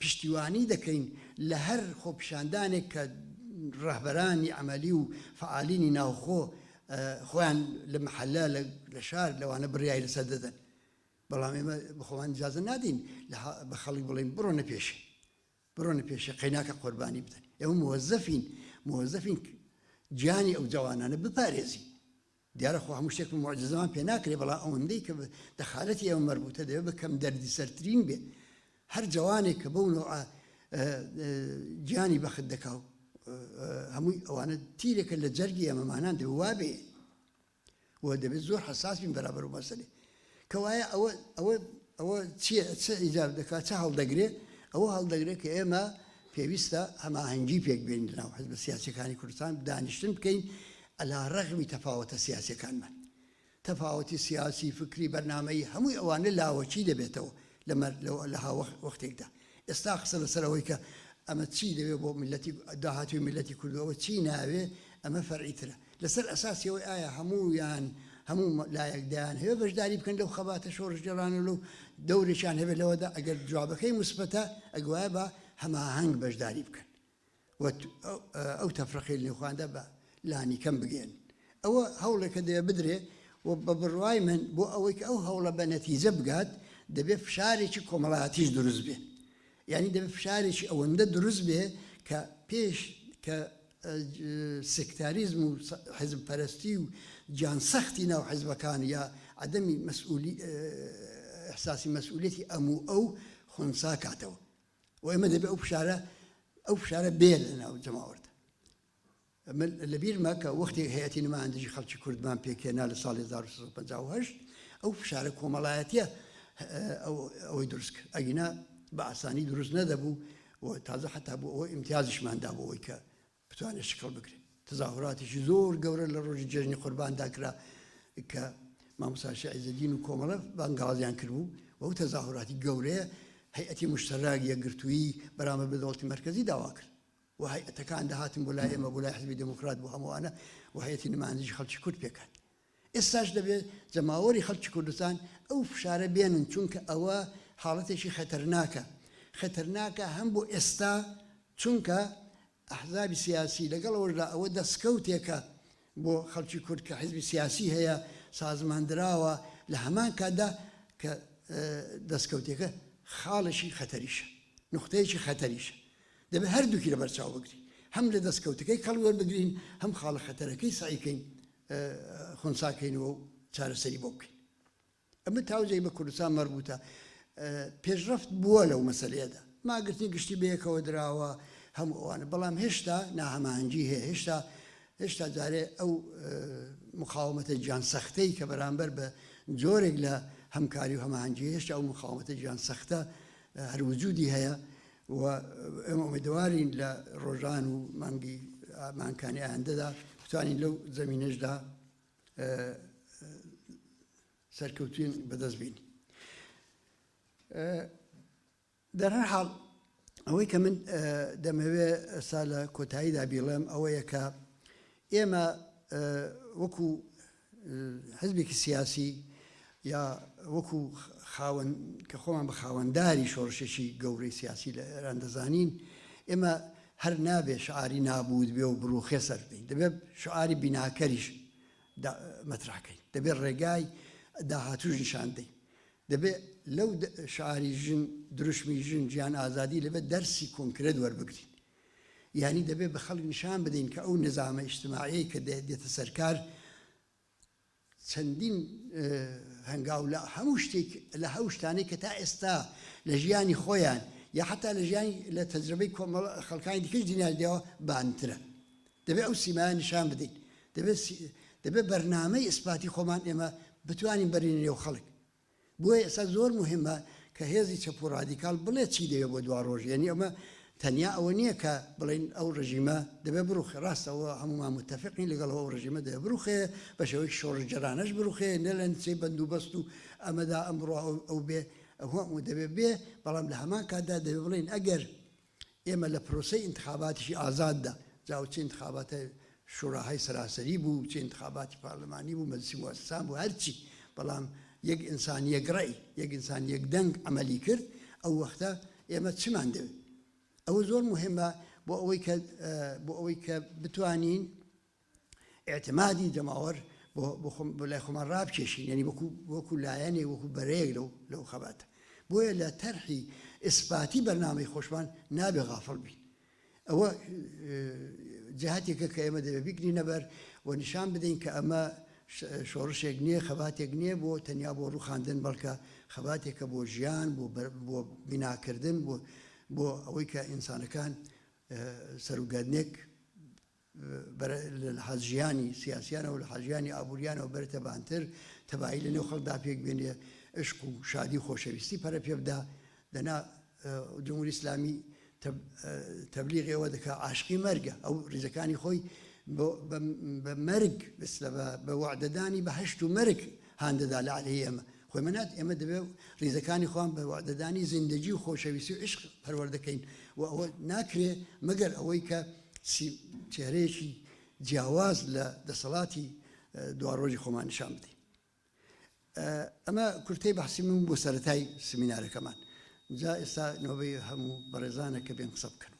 پشتیوانی دەکەین لە هەر خۆپیشاندانێک کە ڕەهبەرانی عەمەلی و فعالینی ناوخۆ خۆیان لە مەحەلە لە شار لەوانە بڕیای لەسەر دەدەن بەڵام ئێمە بەخۆوان اجازە نادین بە خەڵک بڵێن بڕۆنە پێشێ بڕۆنە پێشێ قەیناکە قوربانی بدەن ئێمە موەزەفین گیانی ئەو جوانانە بپارێزی دیارە خۆ هەموو شتێک معجزەمان پێ ناکرێ بەڵام ئەوەندەی کە دەخالەتی ئێوە مەربوتە دەوێت بکەم دەردی سەرترین بێ هەر جوانێک کە بەو نوع گیانی بەخت دەکاو هەمووی ئەوانە تیرێکە لە جەرگی ئێمەمانان دەبێت وا بێ و دەبێت زۆر حساس بین بەرامبەر و مەسەلێ کەوایە ئەوە چ ئیجاب دەکات چه هەڵدەگرێت ئەوە هەڵدەگرێت کە ئێمە پێویستە هەماهەنگی پێک بێنین لەناو حزب سیاسیەکانی کوردستان دانیشتن بکەین ئەلا ڕەغمی تەفاوەتە سیاسیەکانمان تەفاوەتی سیاسی فکری بەرنامەی هەمووی ئەوانە لاوەچی دەبێتەوە لە وەختێکدا ئێستا قسە لەسەرەوەی کە ئەمە چی دەوێت بۆ ملەتی داهاتوی ملەتی کوردەوە چی ناوێ ئەمە فەرعیترە لەسەر ئەساسیەوەی ئایا هەموو لایەکدایان هەیە بەشداری بکەن لەو خەباتە شۆڕش جێڕانە لەو دەورێکیان هەبێت لەوەدا ئەگەر جوابەکەی موسبەتە ئەگوایە بە هەماهەنگ بەشداری بکەن ئەو تەفرەقەی لێخواندا بە لانی کەم بگەن ئەوە هەوڵێکە دەوێت بدرێ و بە بڕوای من بۆ ئەوەی کە ئەو هەوڵە بە نەتیجە بگات دەبێت فشارێکی کۆمەڵایەتیش دروست بێ یعنی دەبێت فشارێکی ئەوەندە دروست بێ کە پێش کە سکتاریزم و حزب پەرستی و جانسەختی ناو حزبەکان یا عدەمی ئەحساسی مەسئولیەتی ئەو خونسا کاتەوە و ئێمە دەبێت ئەو فشارە بێ لە ناو جەماوەردە لەبیرمە کە وەختی هەیەتی نمایندەی خەڵکی کوردمان پێکێنا لە ساڵی 1950 ئەو فشارە کۆمەڵایەتیە ئەوەی دروست کرد ئەگینا بە ئاسانی دروست نەدەبوو و تازە حتا بوو ئەوە ئیمتیازیشماندا بۆ ئەوەی کە بتوانێت شکڵ بکرێت تەظاهوراتێکی زۆر گەورە لە ڕۆژی جەژنی قورباندا کرا کە مامۆستا عیزەدین و کۆمەڵە بانگازیان کردبوو و ئەو تەظاهوراتی گەورەیە هەیئەتی مشتەراک یەکگرتووی بەرامبەر بە دەوڵەتی مەرکەزی داوا کرد و هەیئەتەکان داهاتن بۆ لای ئێمە بۆ لای حزبی دموکرات بۆ هەمووانە و هەیئەتی نمایندەی خەڵکی کورد پێکات ئێستاش دەبێت جەماوەری خەڵکی کوردستان ئەو فشارە بێنن چونکە ئەوە حاڵەتێکی خەتەرناکە هەم بۆ ئێستا چونکە ئەحزابی سیاسی لەگەڵەوەشدا ئەوە دەستکەوتێکە بۆ خەڵکی کورد کە حزبی سیاسی هەیە سازماندراوە لە هەمان کاتدا کە دەستکەوتێکە خاڵشی خەتەریشە نقطەیەکی خەتەریشە دەبێت هەردووکی لە بەرچاو بگرین هەم لە دەستکەوتەکەی کەڵوەربگرین هەم خاڵە خەتەرەکەی سعیکەین خونساکەینەوە و چارەسەری بۆ بکەین ئەمە تاوزەی بە کوردستان مەربوتە پێشرەفت بووە لەو مەسەلەیەدا ماگرتنی گشتی بەیەکەوە دراوە هەموو ئەوانە بەڵام هێشتا ناهەماهەنگی هەیە هێشتا جارێ ئەو مقاومەتە گیانسەختەی کە بەرامبەر بە جۆرێک لە هەمکاری و هەماهەنگی هێشتا ئەو مقاومەتە گیانسەختە هەر وجودی هەیە و ئێمە ئومێدوارین لە ڕۆژان و مانگی مانکانی ئایندەدا بتوانین لەو زەمینەشدا سەرکەوتوین بەدەست بینی دەر هەر حاڵ ئەوەی کە من دەمەوێت ئێستا لە کۆتاییدا بیڵێم ئەوەیە کە ئێمە وەکو حزبێکی سیاسی یا وەکو خاوەن کە خۆمان بە خاوەنداری شۆڕشێکی گەورەی سیاسی لە ئێران دەزانین ئێمە هەر نابێ شعاری نابود بێ و بڕوخێ سەر بین دەبێت شعاری بیناکەریش مەترحکەین دەبێت ڕێگای داهاتوش نیشان دەین دەبێت لەو شعاری ژن دروشمی ژن گیان ئازادی لەبێت دەرسی کۆنکرێت وەربگرین یعنی دەبێت بە خەڵک نیشان بدەین کە ئەو نظامە ئیجتیماعی کە دێتە سەرکار چەندین هەنگاو لە هەموو شتێک لە هەموو شتانەی کە تا ئێستا لە ژیانی خۆیان یا حتا لە ژیانی لە تەجربەی خەڵکانی دیکەش دنیادەوە بانترە دەبێت ئەو سیمایان نیشان بدەین دەبێت بەرنامەی ئیسپاتی خۆمان ئێمە بتوانین بەرین لێو خەڵک بۆیە ئێستا زۆر مهمە کە هێزی چەپ و ڕادیکال بڵێ چی دەوێت بۆ دوا ڕۆژ یعنی ئەمە تەنیا ئەوە نییە کە بڵین ئەو ڕژیمە دەبێت بڕوخێ ڕاستەوە هەمومان متتەفقین لەگەڵ ئەو ڕژیمە دەبێت بڕوخێ بە شێوەیەک شۆڕژجەرانەش بڕوخێ نە لە نچەی بەندوبەست و ئەمەدا ئەمڕۆ ئەو بێ ئەو دەبێت بێ بەڵام لە هەمان کاتدا دەبێت بڵین ئەگەر ئێمە لە پرۆسەی انتخاباتیشی ئازاددا جاو چی انتخاباتە شوراهای سەراسەری بوو چی انتخاباتی پارلەمانی بوو مەجلیسی موەسسان بوو هەرچی بەڵام یەک ئینسان یەک ڕێی یەک ئینسان یەک دەنگ عملی کرد ئەو وەختە ئێمە چمان دەوێت ئەوە زۆر مهمە بۆ ئەوەی کە بتوانین ئێعتمادی جەماوەر بۆ لای خۆمان ڕابکێشین یعنی وەکو لایەنێ وەکو بەرەیەک لەو خەباتە بۆیە لە تەرحی ئیسپاتی بەرنامەی خۆشمان نابێ غافڵ بین ئەوە جهاتێکە کە ئێمە دەبێت بیگرینە بەر و نیشان بدەین کە ئەمە شۆڕشێک نییە خەباتێک نییە بۆ تەنیا بۆ ڕووخاندن بەڵکە خەباتێکە بۆ ژیان بۆ بیناکردن بۆ ئەوەی کە ئینسانەکان سەرۆگەدنێک لە حەزژیانی سیاسیانە و لە حەزژیانی ئابوووریانەوە بەرتە بانتر تەبایی لە نێو خەڵکدا پێک بێنێ عشق و شادی و خۆشەویستی پەرە پێ بدا دەنا جمهوری ئیسلامی تەبلیغی ئەوە دەکا عاشقی مەرگە ئەو ڕیزەکانی خۆی بە مەرگ بە وعدەدانی بەهەشت و مەرگ هاندەدا لە عەلەیهی ئێمە خۆی منات ئێمە دەبێت ڕیزەکانی خۆیان بە وعدەدانی زیندەجی و خۆشەویستی و عشق پەروەردەکەین و ئەوە ناکرێ مەگەر ئەوەی کە چێرەیەکی جیاواز لە دەسەڵاتی دواڕۆژی خۆمان نیشان بدەین ئەمە کورتەی بەحسی من بۆ سەرەتای سمینارەکەمان جا ئێستا نۆبەی هەموو بەڕێزانە کە بێن قسە بکەن